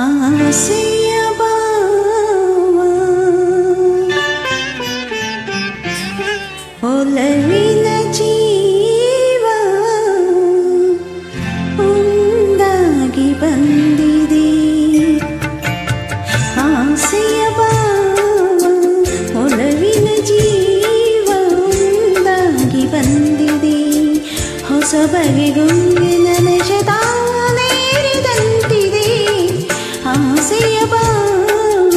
ಆಸೆಯ ಭಾವ ಒಲವಿನ ಜೀವ ಒಂದಾಗಿ ಬಂದಿದೆ. ಆಸೆಯ ಭಾವ ಒಲವಿನ ಜೀವ ಒಂದಾಗಿ ಬಂದಿದೆ. ಹೊಸ ಬಗೆಗುಂಗಿನ ನೆಶತಾನೇರಿದಂತಿದೆ. ಆಸೆಯ ಭಾವ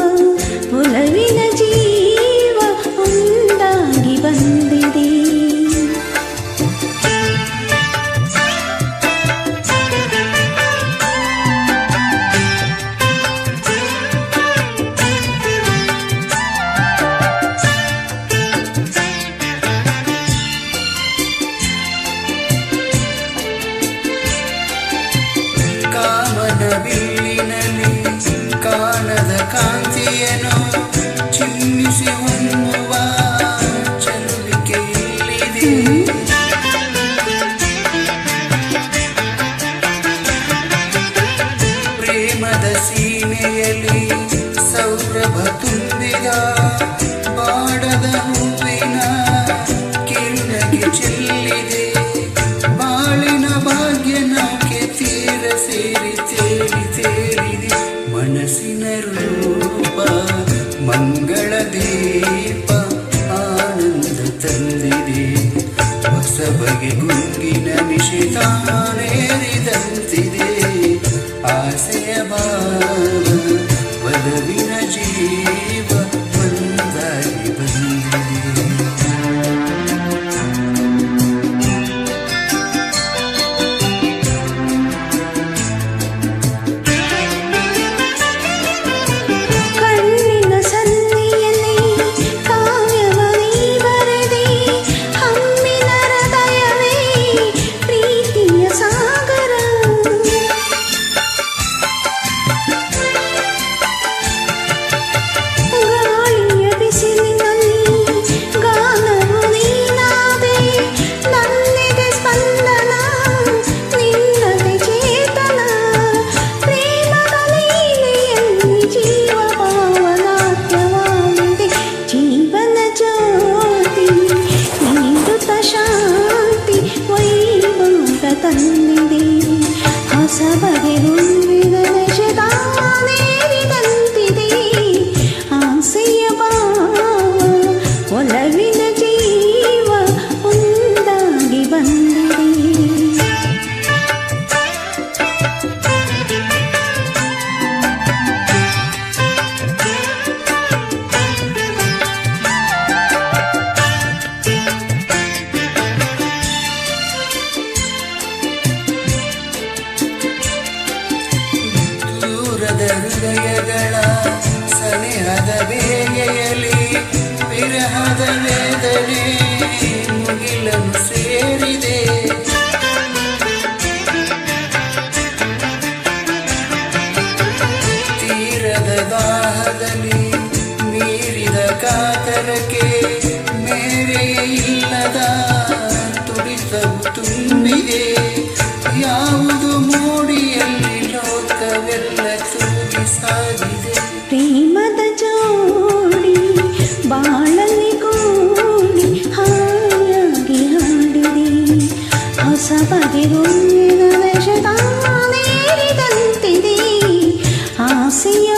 ಒಲವಿನ ಜೀವ ಒಂದಾಗಿ ಬಂದಿದೆ. ಬಿಲ್ಲಿನಲ್ಲಿ ಕಾಣದ ಕಾಂತಿಯನ್ನು ಚಿಮ್ಮಿಸಿ ಹೊಮ್ಮುವ ಚಲುವಿಕೆ ಇಲ್ಲಿದೆ. ಪ್ರೇಮದ ಸೀಮೆಯಲ್ಲಿ ಸೌರಭ ತುಂಬಿದ ಬಾಡದ ಹೂವಿನ ಕಿರಣಗೆ ಚೆಲ್ಲಿದೆ. ಬಾಳಿನ ಭಾಗ್ಯ ನೌಕೆ ತೀರ ಸೇರಿ ತೇಲಿದೆ. ಮನಸ್ಸಿನ ರೂಪ ಮಂಗಳ ದೀಪ ಆನಂದ ತಂದಿದೆ. ಹೊಸ ಬಗೆ ಗುಂಗಿನ ನಿಶಿತಾನೇರಿದಂತಿದೆ. ಆಸೆಯ ಭಾವ ಒಲವಿನ ಜೀವ ಒಂದಾಗಿ ಬಂದಿದೆ. ಹೊಸ ಬಗೆ ಗುಂಗಿನ ನೆಶತಾನೇರಿದಂತಿದೆ. ಆಸೆಯ ಭಾವ ಒಲವಿನ ಜೀವ ಒಂದಾಗಿ ಬಂದಿದೆ. ಹೃದಯಗಳ ಸನಿಹದ ಬೇಗೆಯಲ್ಲಿ ವಿರಹದ ವೇದನೆ ಮುಗಿಲನ್ನು ಸೇರಿದೆ. ತೀರದ ದಾಹದಲ್ಲಿ ಮೀರಿದ ಕಾತರಕ್ಕೆ ಮೇರೆಯೇ ಇಲ್ಲದ ತುಡಿತವು ತುಂಬಿದೆ. ಯಾವುದು ಮೋಡಿಯಲ್ಲಿ ಲೋಕವೆಲ್ಲ ಸಾಗಿದೆ. ಪ್ರೇಮದ ಜೋಡಿ ಬಾಳಲ್ಲಿ ಕೂಡಿ ಹಾಯಾಗಿ ಹಾಡಿದೆ. ಹೊಸ ಬಗೆಗುಂಗಿನ ನೆಶತಾನೇರಿದಂತಿದೆ. ಆಸೆಯ